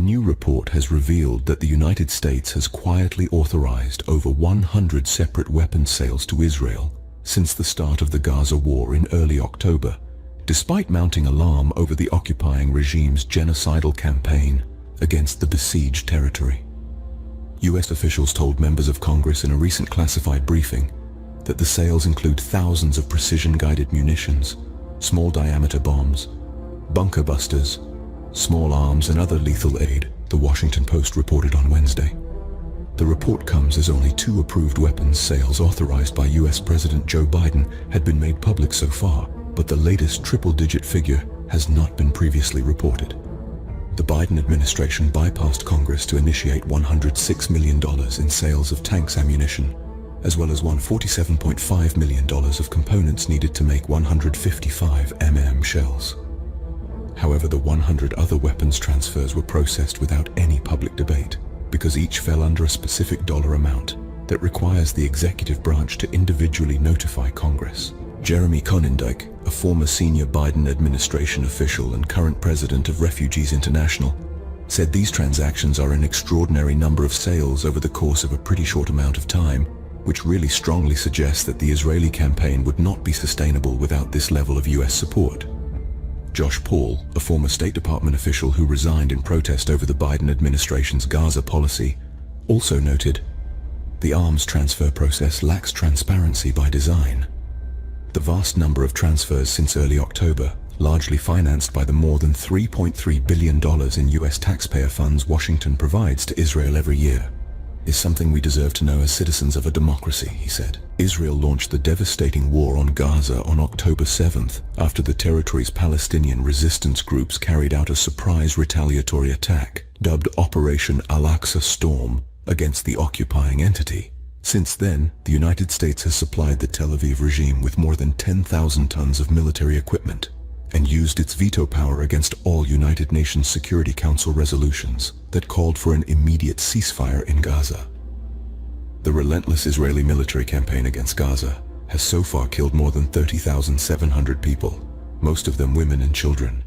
new report has revealed that the United States has quietly authorized over 100 separate weapons sales to Israel since the start of the Gaza war in early October, despite mounting alarm over the occupying regime's genocidal campaign against the besieged territory. U.S. officials told members of Congress in a recent classified briefing that the sales include thousands of precision-guided munitions, small-diameter bombs, bunker busters, small arms and other lethal aid, the Washington Post reported on Wednesday. The report comes as only 2 approved weapons sales authorized by U.S. President Joe Biden had been made public so far, but the latest triple-digit figure has not been previously reported. The Biden administration bypassed Congress to initiate $106 million in sales of tanks ammunition, as well as $147.5 million of components needed to make 155 mm shells. However, the 100 other weapons transfers were processed without any public debate, because each fell under a specific dollar amount that requires the executive branch to individually notify Congress. Jeremy Konyndyk, a former senior Biden administration official and current president of Refugees International, said these transactions are an extraordinary number of sales over the course of a pretty short amount of time, which really strongly suggests that the Israeli campaign would not be sustainable without this level of U.S. support. Josh Paul, a former State Department official who resigned in protest over the Biden administration's Gaza policy, also noted, "The arms transfer process lacks transparency by design. The vast number of transfers since early October, largely financed by the more than $3.3 billion in U.S. taxpayer funds Washington provides to Israel every year, is something we deserve to know as citizens of a democracy," he said. Israel launched the devastating war on Gaza on October 7th after the territory's Palestinian resistance groups carried out a surprise retaliatory attack, dubbed Operation Al-Aqsa Storm, against the occupying entity. Since then, the United States has supplied the Tel Aviv regime with more than 10,000 tons of military equipment and used its veto power against all United Nations Security Council resolutions that called for an immediate ceasefire in Gaza. The relentless Israeli military campaign against Gaza has so far killed more than 30,700 people, most of them women and children.